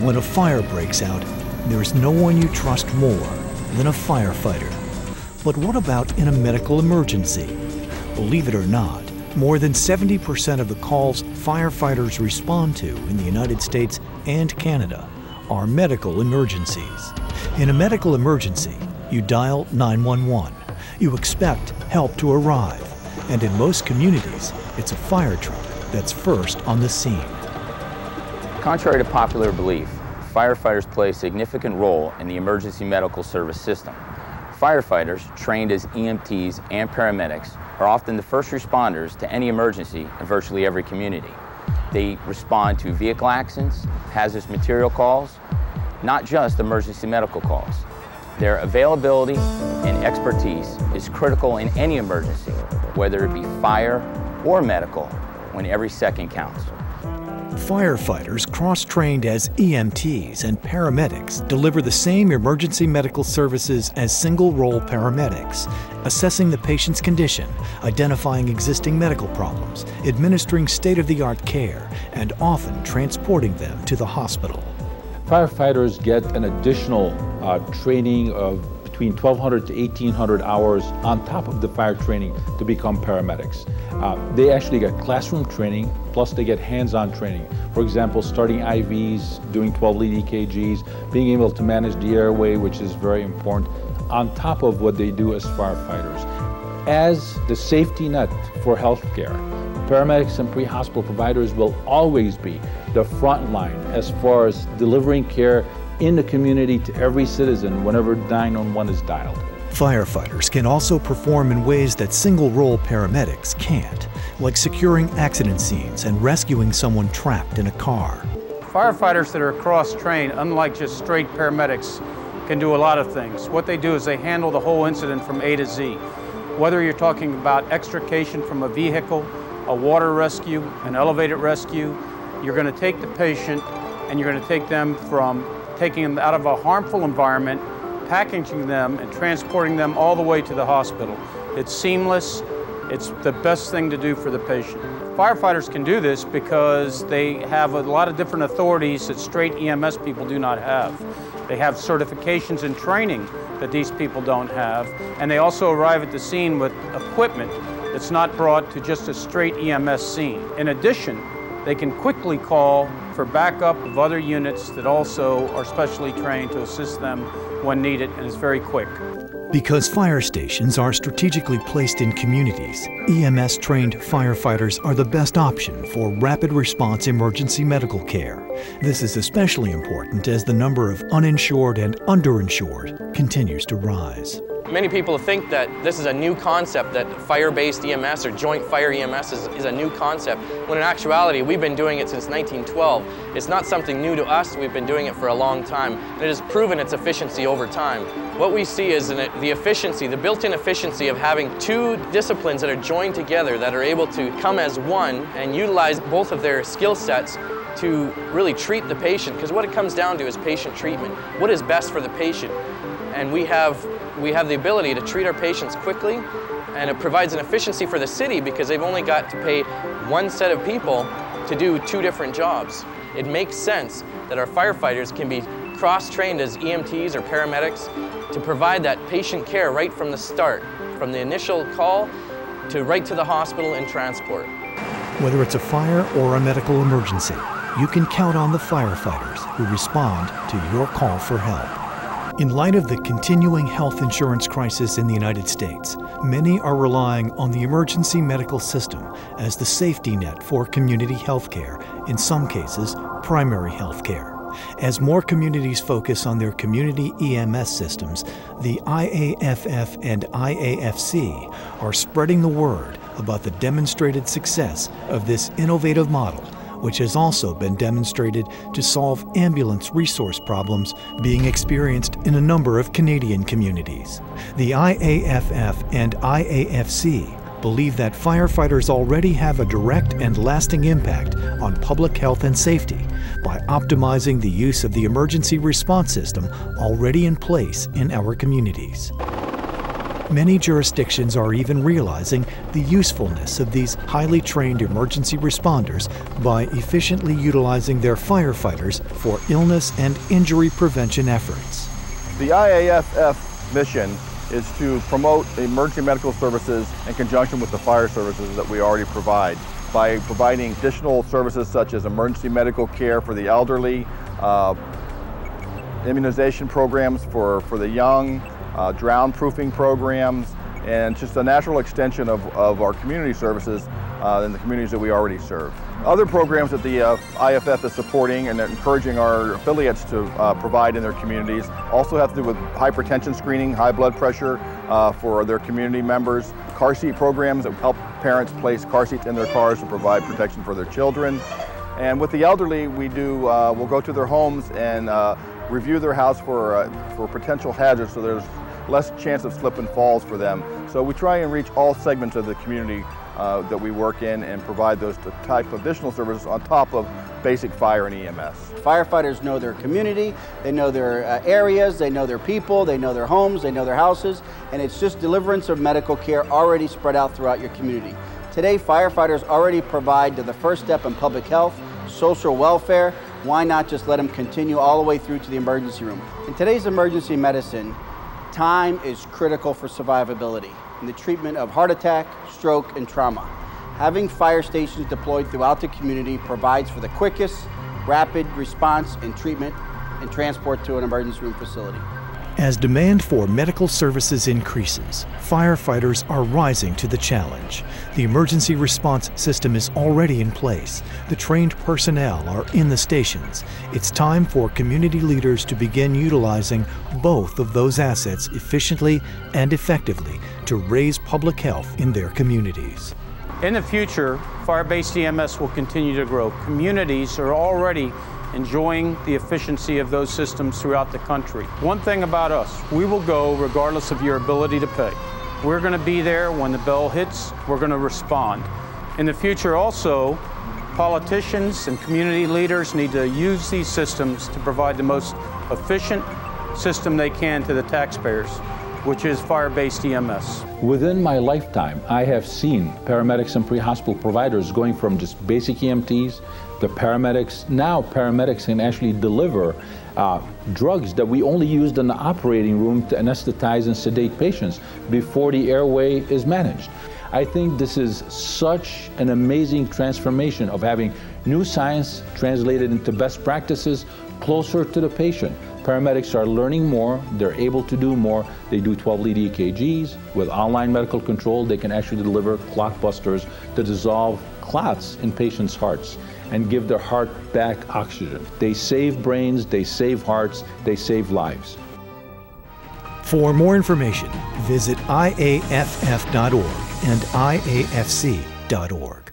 When a fire breaks out, there's no one you trust more than a firefighter. But what about in a medical emergency? Believe it or not, more than 70% of the calls firefighters respond to in the United States and Canada are medical emergencies. In a medical emergency, you dial 911. You expect help to arrive, and in most communities, it's a fire truck that's first on the scene. Contrary to popular belief, firefighters play a significant role in the emergency medical service system. Firefighters, trained as EMTs and paramedics, are often the first responders to any emergency in virtually every community. They respond to vehicle accidents, hazardous material calls, not just emergency medical calls. Their availability and expertise is critical in any emergency, whether it be fire or medical, when every second counts. Firefighters cross-trained as EMTs and paramedics deliver the same emergency medical services as single-role paramedics, assessing the patient's condition, identifying existing medical problems, administering state-of-the-art care, and often transporting them to the hospital. Firefighters get an additional training of between 1,200 to 1,800 hours on top of the fire training to become paramedics. They actually get classroom training, plus they get hands-on training. For example, starting IVs, doing 12-lead EKGs, being able to manage the airway, which is very important, on top of what they do as firefighters. As the safety net for healthcare, paramedics and pre-hospital providers will always be the front line as far as delivering care in the community to every citizen whenever 911 is dialed. Firefighters can also perform in ways that single-role paramedics can't, like securing accident scenes and rescuing someone trapped in a car. Firefighters that are cross-trained, unlike just straight paramedics, can do a lot of things. What they do is they handle the whole incident from A to Z. Whether you're talking about extrication from a vehicle, a water rescue, an elevated rescue, you're going to take the patient and you're going to take them from taking them out of a harmful environment, packaging them and transporting them all the way to the hospital. It's seamless. It's the best thing to do for the patient. Firefighters can do this because they have a lot of different authorities that straight EMS people do not have. They have certifications and training that these people don't have, and they also arrive at the scene with equipment that's not brought to just a straight EMS scene. In addition, they can quickly call for backup of other units that also are specially trained to assist them when needed, and it's very quick. Because fire stations are strategically placed in communities, EMS-trained firefighters are the best option for rapid response emergency medical care. This is especially important as the number of uninsured and underinsured continues to rise. Many people think that this is a new concept, that fire-based EMS or joint fire EMS is a new concept, when in actuality we've been doing it since 1912. It's not something new to us, we've been doing it for a long time, and it has proven its efficiency over time. What we see is the efficiency, the built-in efficiency of having two disciplines that are joined together, that are able to come as one and utilize both of their skill sets to really treat the patient, because what it comes down to is patient treatment. What is best for the patient? And we have the ability to treat our patients quickly, and it provides an efficiency for the city because they've only got to pay one set of people to do two different jobs. It makes sense that our firefighters can be cross-trained as EMTs or paramedics to provide that patient care right from the start, from the initial call to right to the hospital and transport. Whether it's a fire or a medical emergency, you can count on the firefighters who respond to your call for help. In light of the continuing health insurance crisis in the United States, many are relying on the emergency medical system as the safety net for community health care, in some cases, primary health care. As more communities focus on their community EMS systems, the IAFF and IAFC are spreading the word about the demonstrated success of this innovative model, which has also been demonstrated to solve ambulance resource problems being experienced in a number of Canadian communities. The IAFF and IAFC believe that firefighters already have a direct and lasting impact on public health and safety by optimizing the use of the emergency response system already in place in our communities. Many jurisdictions are even realizing the usefulness of these highly trained emergency responders by efficiently utilizing their firefighters for illness and injury prevention efforts. The IAFF mission is to promote emergency medical services in conjunction with the fire services that we already provide by providing additional services such as emergency medical care for the elderly, immunization programs for the young, drown-proofing programs, and just a natural extension of our community services in the communities that we already serve. Other programs that the IFF is supporting and encouraging our affiliates to provide in their communities also have to do with hypertension screening, high blood pressure for their community members, car seat programs that help parents place car seats in their cars to provide protection for their children. And with the elderly, we'll go to their homes and review their house for potential hazards so there's less chance of slip and falls for them. So we try and reach all segments of the community that we work in and provide those type of additional services on top of basic fire and EMS. Firefighters know their community, they know their areas, they know their people, they know their homes, they know their houses, and it's just deliverance of medical care already spread out throughout your community. Today, firefighters already provide the first step in public health, social welfare. Why not just let them continue all the way through to the emergency room? In today's emergency medicine, time is critical for survivability in the treatment of heart attack, stroke, and trauma. Having fire stations deployed throughout the community provides for the quickest, rapid response and treatment and transport to an emergency room facility. As demand for medical services increases, firefighters are rising to the challenge. The emergency response system is already in place. The trained personnel are in the stations. It's time for community leaders to begin utilizing both of those assets efficiently and effectively to raise public health in their communities. In the future, fire-based EMS will continue to grow. Communities are already enjoying the efficiency of those systems throughout the country. One thing about us, we will go regardless of your ability to pay. We're going to be there when the bell hits, we're going to respond. In the future also, politicians and community leaders need to use these systems to provide the most efficient system they can to the taxpayers, which is fire-based EMS. Within my lifetime, I have seen paramedics and pre-hospital providers going from just basic EMTs to paramedics. Now paramedics can actually deliver drugs that we only used in the operating room to anesthetize and sedate patients before the airway is managed. I think this is such an amazing transformation of having new science translated into best practices closer to the patient. Paramedics are learning more, they're able to do more. They do 12-lead EKGs. With online medical control, they can actually deliver clot busters to dissolve clots in patients' hearts and give their heart back oxygen. They save brains, they save hearts, they save lives. For more information, visit IAFF.org and IAFC.org.